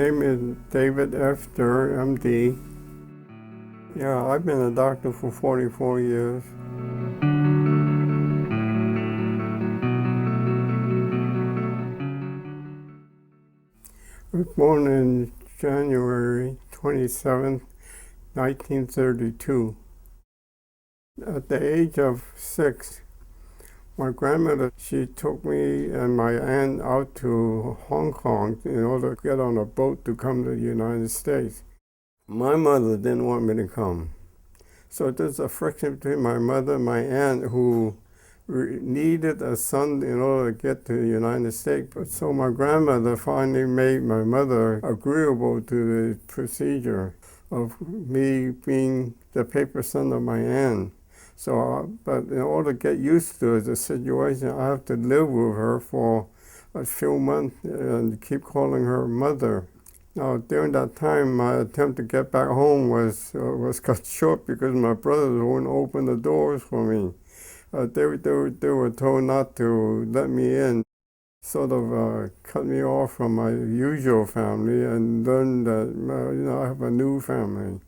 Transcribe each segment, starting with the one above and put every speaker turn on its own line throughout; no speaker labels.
name is David F. Durr, MD. Yeah, I've been a doctor for 44 years. I was born in January 27th, 1932. At the age of 6, my grandmother, she took me and my aunt out to Hong Kong in order to get on a boat to come to the United States. My mother didn't want me to come. So there's a friction between my mother and my aunt, who needed a son in order to get to the United States. So my grandmother finally made my mother agreeable to the procedure of me being the paper son of my aunt. So, but in order to get used to the situation, I have to live with her for a few months and keep calling her mother. Now, during that time, my attempt to get back home was cut short because my brothers wouldn't open the doors for me. They were told not to let me in, sort of cut me off from my usual family, and learned that I have a new family.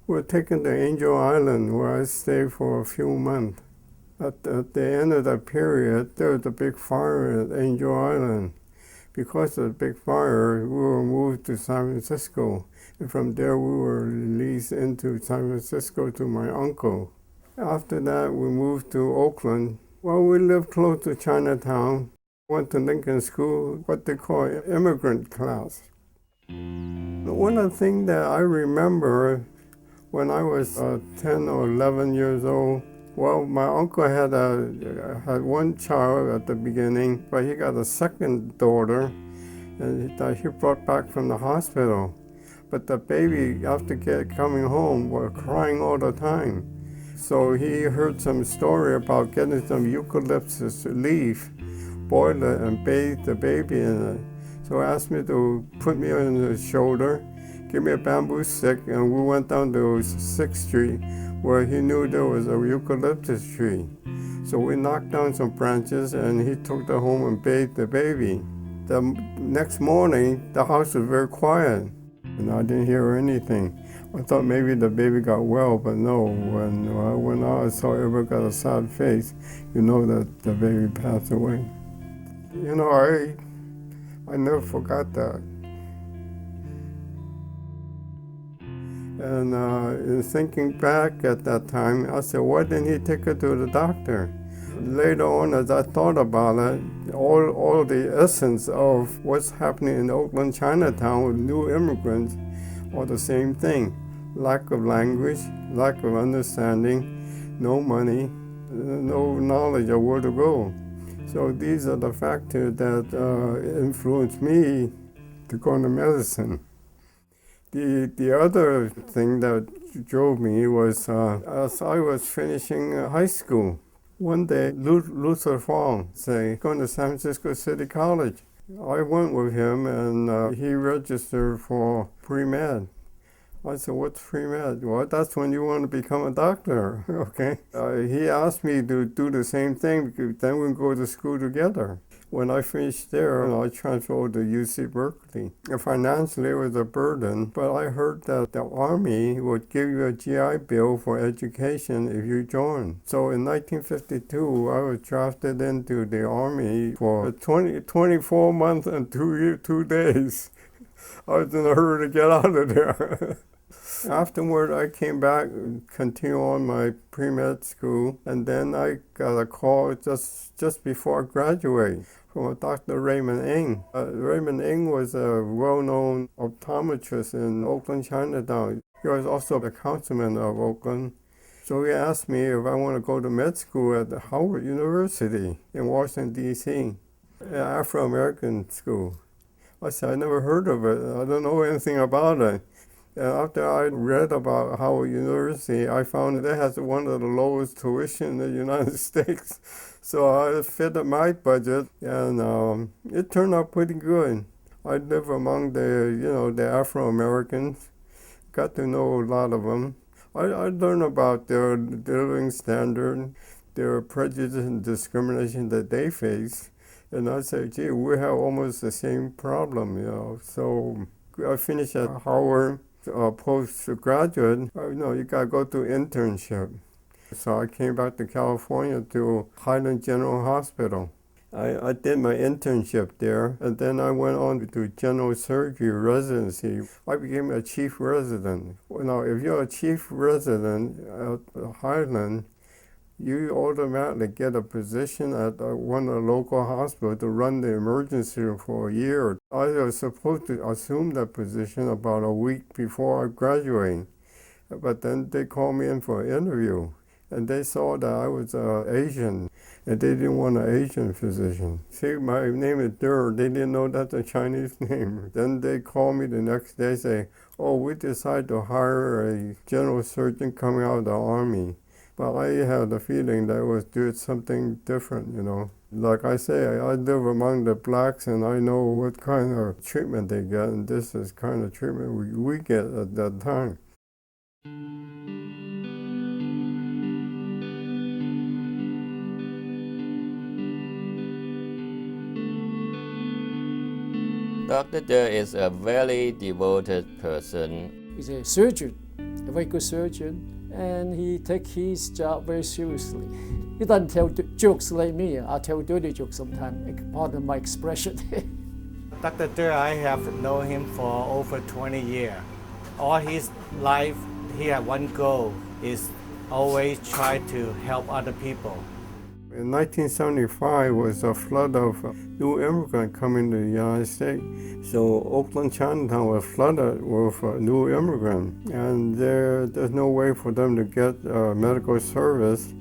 We were taken to Angel Island, where I stayed for a few months. At the end of that period, there was a big fire at Angel Island. Because of the big fire, we were moved to San Francisco, and from there we were released into San Francisco to my uncle. After that, we moved to Oakland. Well, we lived close to Chinatown. Went to Lincoln School, what they call immigrant class. One of the things that I remember when I was 10 or 11 years old, well, my uncle had one child at the beginning, but he got a second daughter, and he brought back from the hospital. But the baby, after coming home, was crying all the time. So he heard some story about getting some eucalyptus leaf, boil it, and bathe the baby in it. So he asked me to put me on his shoulder, give me a bamboo stick, and we went down to 6th Street, where he knew there was a eucalyptus tree. So we knocked down some branches, and he took it home and bathed the baby. The next morning, the house was very quiet, and I didn't hear anything. I thought maybe the baby got well, but no. When I saw everybody got a sad face, you know that the baby passed away. I never forgot that. And in thinking back at that time, I said, why didn't he take her to the doctor? Later on, as I thought about it, all the essence of what's happening in Oakland, Chinatown with new immigrants are the same thing. Lack of language, lack of understanding, no money, no knowledge of where to go. So these are the factors that influenced me to go into medicine. The other thing that drove me was as I was finishing high school. One day, Luther Fong said, going to San Francisco City College. I went with him, and he registered for pre-med. I said, what's pre-med? Well, that's when you want to become a doctor, okay? He asked me to do the same thing, because then we can go to school together. When I finished there, I transferred to UC Berkeley. Financially, it was a burden, but I heard that the Army would give you a GI Bill for education if you joined. So in 1952, I was drafted into the Army for 24 months and 2 days. I was in a hurry to get out of there. Afterward, I came back and continued on my pre-med school, and then I got a call just before I graduated from a Dr. Raymond Ng. Raymond Ng was a well-known optometrist in Oakland, Chinatown. He was also the councilman of Oakland. So he asked me if I want to go to med school at Howard University in Washington, D.C., an Afro-American school. I said, I never heard of it. I don't know anything about it. And after I read about Howard University, I found that it has one of the lowest tuition in the United States. So I fitted my budget, and it turned out pretty good. I live among the Afro-Americans, got to know a lot of them. I learned about their living standard, their prejudice and discrimination that they face. And I say, gee, we have almost the same problem, So I finished at Howard postgraduate, you got to go through internship. So I came back to California to Highland General Hospital. I did my internship there, and then I went on to do general surgery residency. I became a chief resident. Now, if you're a chief resident at Highland, you automatically get a position at one of the local hospitals to run the emergency room for a year. I was supposed to assume that position about a week before I graduated, but then they called me in for an interview, and they saw that I was Asian, and they didn't want an Asian physician. See, my name is Dur. They didn't know that's a Chinese name. Then they called me the next day, say, "Oh, we decided to hire a general surgeon coming out of the Army." But I had the feeling that I was doing something different, Like I say, I live among the blacks, and I know what kind of treatment they get, and this is kind of treatment we get at that time.
Dr. Dur is a very devoted person.
He's a surgeon, a very good surgeon. And he takes his job very seriously. He doesn't tell jokes like me. I tell dirty jokes sometimes, pardon my expression.
Dr. Dur, I have known him for over 20 years. All his life, he had one goal, is always try to help other people.
In 1975 was a flood of new immigrants coming to the United States. So Oakland Chinatown was flooded with new immigrants, and there's no way for them to get medical service.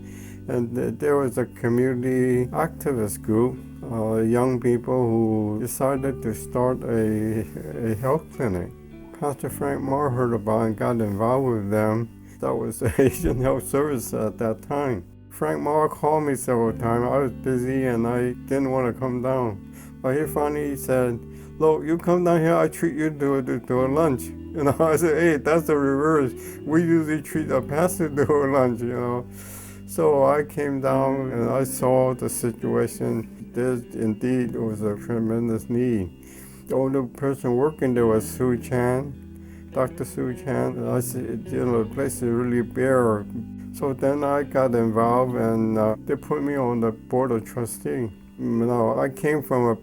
And there was a community activist group, young people who decided to start a health clinic. Pastor Frank Marr heard about it and got involved with them. That was the Asian Health Service at that time. Frank Marr called me several times. I was busy and I didn't want to come down. But he finally said, "Look, you come down here, I treat you to a lunch." I said, "Hey, that's the reverse. We usually treat a pastor to a lunch, So I came down and I saw the situation. There indeed was a tremendous need. The only person working there was Sue Chan, Dr. Sue Chan. And I said, the place is really bare. So then I got involved, and they put me on the board of trustees. I came from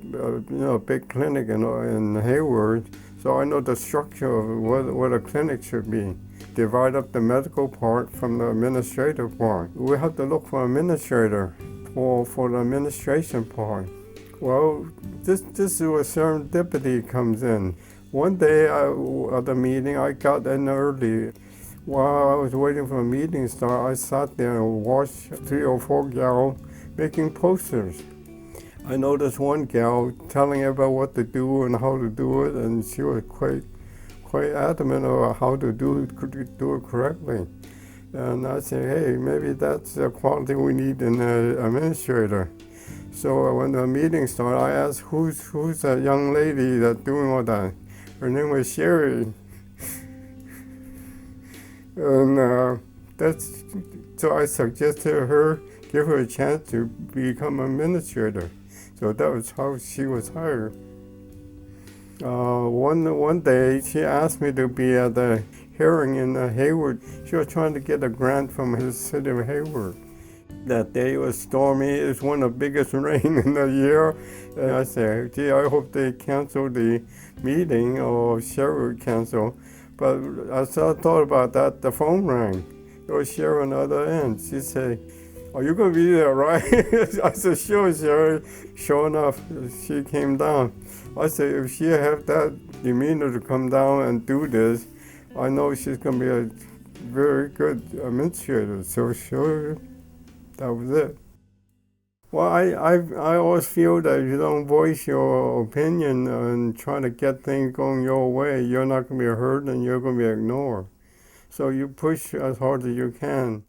a big clinic in Hayward, so I know the structure of what a clinic should be. Divide up the medical part from the administrative part. We have to look for an administrator for the administration part. Well, this is where serendipity comes in. One day at the meeting, I got in early. While I was waiting for a meeting to start, I sat there and watched 3 or 4 gals making posters. I noticed one gal telling everybody what to do and how to do it, and she was quite adamant about how to do it correctly. And I said, hey, maybe that's the quality we need in an administrator. So when the meeting started, I asked, who's that young lady that's doing all that? Her name was Sherry. And so I suggested her, give her a chance to become an administrator. So that was how she was hired. One day, she asked me to be at the hearing in Hayward. She was trying to get a grant from the city of Hayward. That day was stormy. It was one of the biggest rain in the year. And I said, gee, I hope they cancel the meeting, or Sherry would cancel. But as I thought about that, the phone rang. It was Sherry on the other end. She said, are you going to be there, right? I said, sure, Sherry. Sure enough, she came down. I said, if she have that demeanor to come down and do this, I know she's going to be a very good administrator. So sure, that was it. Well, I always feel that if you don't voice your opinion and try to get things going your way, you're not going to be heard and you're going to be ignored. So you push as hard as you can.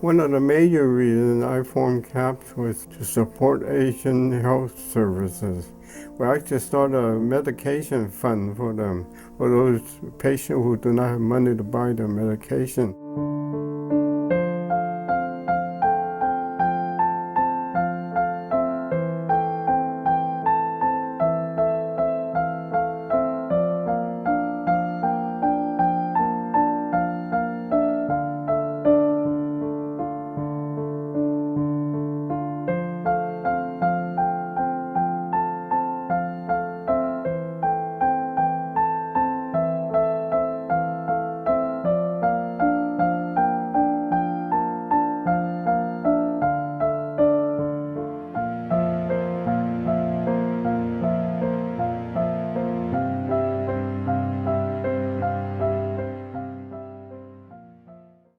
One of the major reasons I formed CAPS was to support Asian health services. We actually started a medication fund for them, for those patients who do not have money to buy their medication.